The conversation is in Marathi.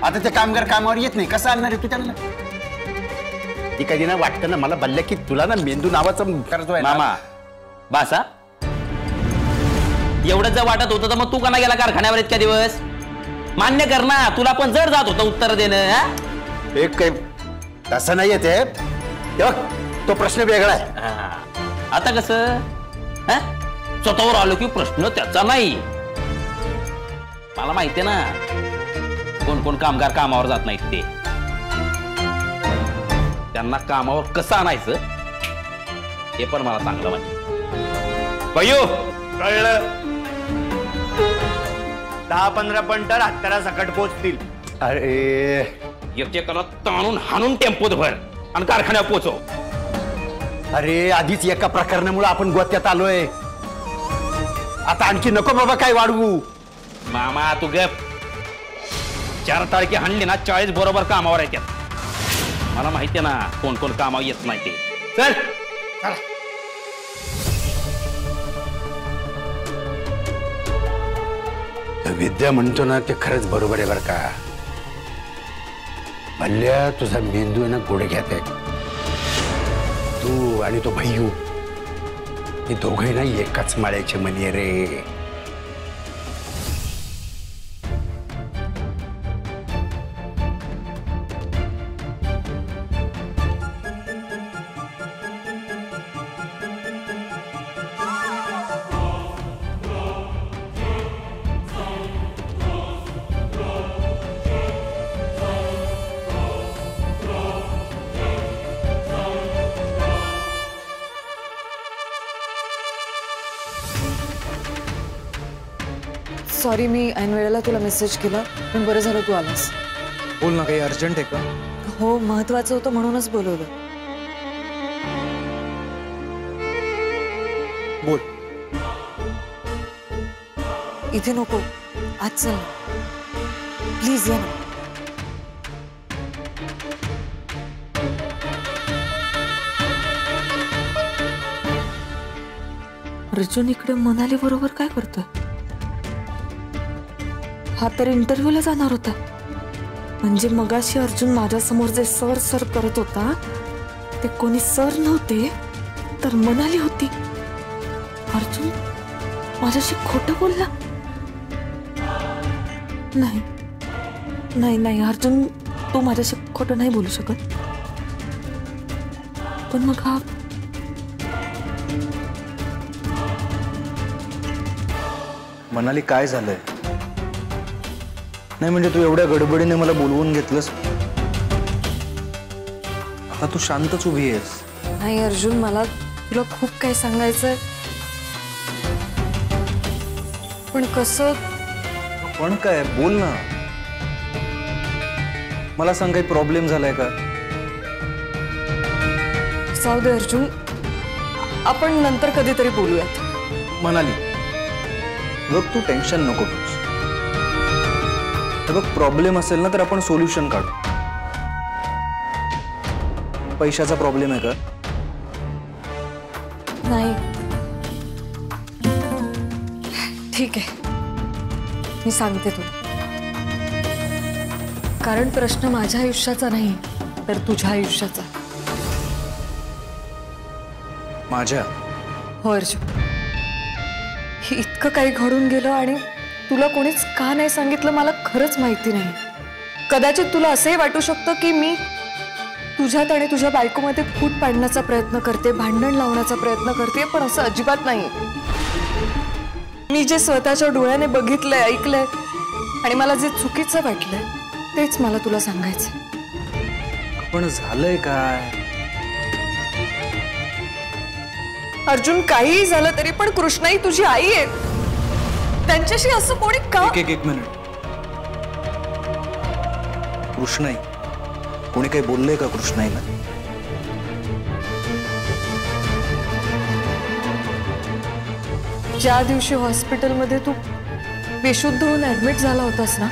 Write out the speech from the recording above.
आता ते कामगार कामावर येत नाही, कसं आणणार आहे तू त्यांना? ती कधी ना वाटतं ना मला बल्ल्या की तुला ना मेंदू नावाचं करतोय मामा बासा एवढं जर वाटत होतं तर मग तू का नाही गेला कारखान्यावर इतक्या दिवस? मान्य कर ना, तुला पण जड जात होतं उत्तर देणं. एक काही तसं नाही येते, तो प्रश्न वेगळा आहे. आता कसं स्वतःवर आलो की प्रश्न त्याचा नाही. मला माहितीये ना कोण कोण कामगार कामावर जात नाहीत ते. त्यांना कामावर कसं आणायचं हे पण मला चांगलं माहिती. बयू कळलं. 10-15 पंटर हत्यारा सकट पोचतील. अरे एकेकाला ताणून हाणून टेम्पोत भर आणि कारखान्यावर पोचव. अरे आधीच एका प्रकरणामुळे आपण गोत्यात आलोय, आता आणखी नको बाबा काय वाढवू. मामा तू गप. 4 तारखे हाणली ना 40 बरोबर कामावर येतात. मला माहितीये ना कोण कोण कामावर येत नाही ते. चल विद्या म्हणतो ना ते खरंच बरोबर आहे बरं का. भल्ल्या तुझा मेंदू आहे ना गुडघ्यात आहे. तू आणि तो भैयू हे दोघे ना एकाच माळ्याचे मणी रे. सॉरी, मी ऐन वेळेला तुला मेसेज केला, पण बरं झालं तू आलास. बोल ना, काही अर्जंट आहे का? हो, महत्वाचं होतं म्हणूनच बोलवलं. बोल. इथे नको, आज चल प्लीज, या ना. अर्जुन इकडे मनाली बरोबर काय करतोय? हा तर इंटरव्ह्यूला जाणार होता. म्हणजे मगाशी अर्जुन माझ्या समोर जे सर सर करत होता ते कोणी सर नव्हते तर मनाली होती. अर्जुन माझ्याशी खोटं बोलला. नाही नाही नाही अर्जुन, तू माझ्याशी खोटं नाही बोलू शकत. पण मग हा मनाली काय झालंय? नाही म्हणजे तू एवढ्या गडबडीने मला बोलवून घेतलंस. आता तू शांतच उभी आहेस. नाही अर्जुन, मला तुला खूप काही सांगायचंय, पण कसं? पण काय, बोल ना. मला सांग, काही प्रॉब्लेम झालाय का? जाऊ दे अर्जुन, आपण नंतर कधीतरी बोलूयात. मनाली बघ, तू टेन्शन नको घेऊस. बघ, प्रॉब्लेम असेल ना तर आपण सोल्युशन काढू. पैशाचा प्रॉब्लेम आहे का? नाही, ठीक आहे, मी सांगते तुला. कारण प्रश्न माझ्या आयुष्याचा नाही तर तुझ्या आयुष्याचा. माझ्या? हो अर्जुन, हे इतकं काही घडून गेलं आणि तुला कोणीच का नाही सांगितलं मला खरंच माहिती नाही. कदाचित तुला असंही वाटू शकतं की मी तुझ्यात आणि तुझ्या बायकोमध्ये फूट पाडण्याचा प्रयत्न करते, भांडण लावण्याचा प्रयत्न करते, पण असं अजिबात नाही. मी जे स्वतःच्या डोळ्याने बघितलंय, ऐकलंय आणि मला जे चुकीचं वाटलंय तेच मला तुला सांगायचं. पण झालंय काय? अर्जुन, काहीही झालं तरी पण कृष्णाई तुझी आई आहे. त्यांच्याशी असं कोणी का? एक मिनिट. कृष्णाई, कोणी काही बोललंय का कृष्णाईला? ज्या दिवशी हॉस्पिटलमध्ये तू बेशुद्ध होऊन ऍडमिट झाला होतास ना,